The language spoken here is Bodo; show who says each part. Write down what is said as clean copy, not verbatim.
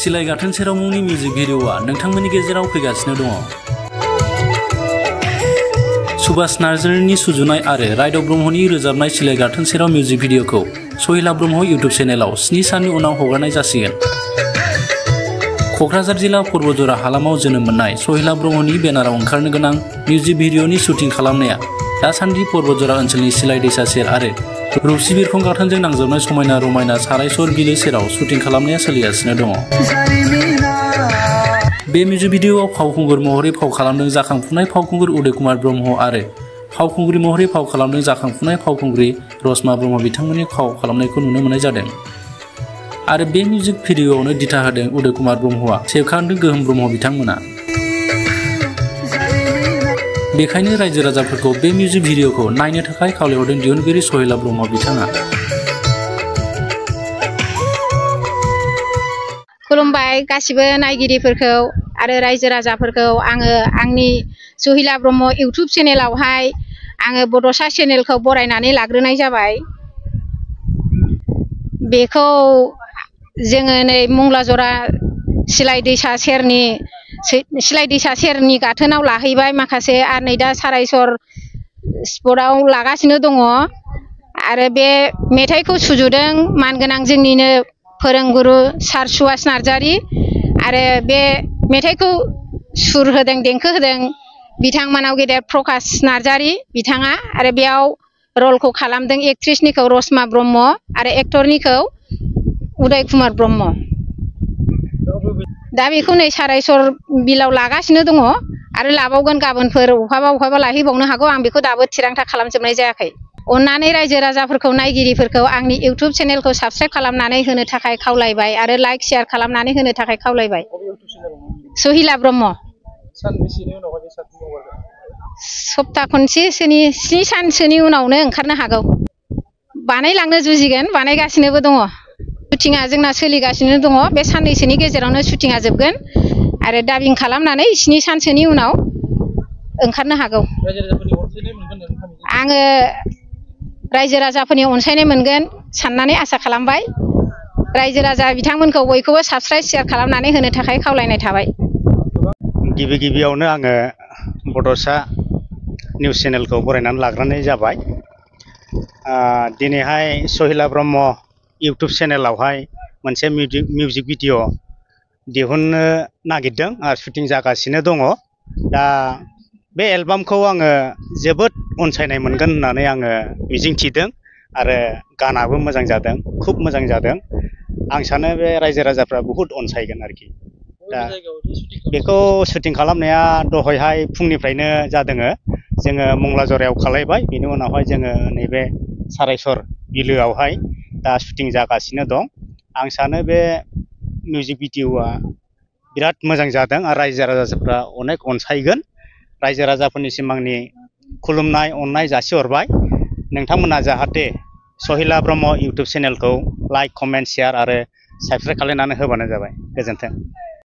Speaker 1: सिलाय गाथोन सेराव मुंनि मिउजिक भिडिअआ नोंथांमोननि गेजेराव फैगासिनो दङ। सुभाष नार्जारिनि सुजुनाय आरो रायदाव ब्रह्मनि रोजाबनाय सिलाय गाथोन सेराव मिउजिक भिडिअखौ सहिला ब्रह्म इउट्युब चेनेलाव 7 साननि उनाव हगारनाय जासिगोन। क'क्राझार जिल्ला पर्बतजरा हालामाव जोनोम मोननाय सहिला ब्रह्मनि बेनाराव ओंखारनो गोनां मिउजिक भिडिअनि शुटिं खालामनाया दासान्दि पर्बतजरा ओनसोलनि सिलाय दैसा सेर आरो रुपसि बिरखं गाथोनजों नांजाबनाय समायना रमायना सारायसर बिलो सेराव शुटिं खालामनाया सोलिगासिनो दङ। बे मिउजिक भिडिअआव फावखुंगुर महरै फाव खालामदों जाखांफुनाय फावखुंगुर उदय कुमार ब्रह्म आरो फावखुंग्रि महरै फाव खालामदों जाखांफुनाय फावखुंग्रि रसमा ब्रह्म बिथांमोननि फाव खालामनायखौ नुनो मोननाय जादों। आरो बे मिउजिक भिडिअआवनो दिथा होदों उदय कुमार ब्रह्मआ सेबखांदों गोहोम ब्रह्म बिथांमोना। बेखायनो रायजो राजाफोरखौ बे मिउजिक भिडिअखौ नायनो थाखाय खावलायहरदों दिहुनगिरि सहिला ब्रह्म बिथाङा।
Speaker 2: खुलुमबाय गासिबो नायगिरिफोरखौ आरो रायजो राजाफोरखौ आङो आंनि सहिला ब्रह्म इउट्युब चेनेलावहाय आङो बड'सा चेनेलखौ बरायनानै लाग्रोनाय जाबाय। बेखौ जोङो नै मंलाजरा सिलाय दैसा सेरनि गाथोनाव लाहैबाय माखासे आरो नै दा सारायसर स्पटआव लागासिनो दङ। आरो बे मेथाइखौ सुजुदों मानगोनां जोंनिनो फोरोंगुरु सार सुभाष नार्जारि आरो बे मेथाइखौ सुर होदों देंखो होदों बिथांमोनाव गेदेर प्रकाश नार्जारि बिथाङा आरो बेयाव रलखौ खालामदों एक्ट्रिसनिखौ रसमा ब्रह्म आरो एक्टरनिखौ उदय कुमार ब्रह्म। दा बेखौ नै सारायसर बिलाव लागासिनो दङ आरो लाबावगोन गाबोनफोर अहाबा लाहैबावनो हागौ आं बेखौ दाबो थिरांथा खालामजोबनाय जायाखै। अन्नानै रायजो राजाफोरखौ नायगिरिफोरखौ आंनि इउट्युब चेनेलखौ साबस्क्राइब खालामनानै होनो थाखाय खावलायबाय आरो लाइक शेयार खालामनानै होनो थाखाय खावलायबाय। सहिला ब्रह्म। सप्ता खनसेसोनि 7 सानसोनि उनावनो ओंखारनो हागौ। बानायलांनो जुजिगोन बानायगासिनोबो दङ। शुटिंआ जोंना सोलिगासिनो दङ। बे साननैसोनि गेजेरावनो शुटिंआ जोबगोन आरो डाबिं खालामनानै 7 सानसोनि उनाव ओंखारनो हागौ। आङो रायजो राजाफोरनि अनसायनाय मोनगोन साननानै आसा खालामबाय। रायजो राजा बिथांमोनखौ बयखौबो साबस्क्राइब शेयार खालामनानै होनो थाखाय खावलायनाय थाबाय।
Speaker 3: गिबियावनो आङो बड'सा निउस चेनेलखौ बरायनानै लाग्रोनाय जाबाय। दिनैहाय सहिला ब्रह्म इउट्युब चेनेलावहाय मोनसे मिउजिक भिडिअ दिहुननो नागिरदों आरो शुटिं जागासिनो दङ। दा बे एलबामखौ आङो जोबोद अनसायनाय मोनगोन होननानै आङो मिजिंथिदों आरो गानाबो मोजां जादों, खुब मोजां जादों। आं सानो बे रायजो राजाफ्रा बहुद अनसायगोन आरोखि। दा बेखौ शुटिं खालामनाया दहायहाय फुंनिफ्रायनो जादों। जोङो मंलाजरायाव खालायबाय बेनि उनावहाय जोङो नैबे सारायसर बिलोआवहाय दा शुटिं जागासिनो दं। आं सानो बे मिउजिक भिडिअआ बिराद मोजां जादों आरो रायजो राजाफ्रा अनेक अनसायगोन। रायजो राजाफोरनिसिम आंनि खुलुमनाय अननाय जासिहरबाय। नोंथांमोना जाहाथे सहिला ब्रह्म इउट्युब चेनेलखौ लाइक कमेन्ट शेयार आरो साबस्क्राइब खालामनानै होबानो जाबाय। गोजोन्थों।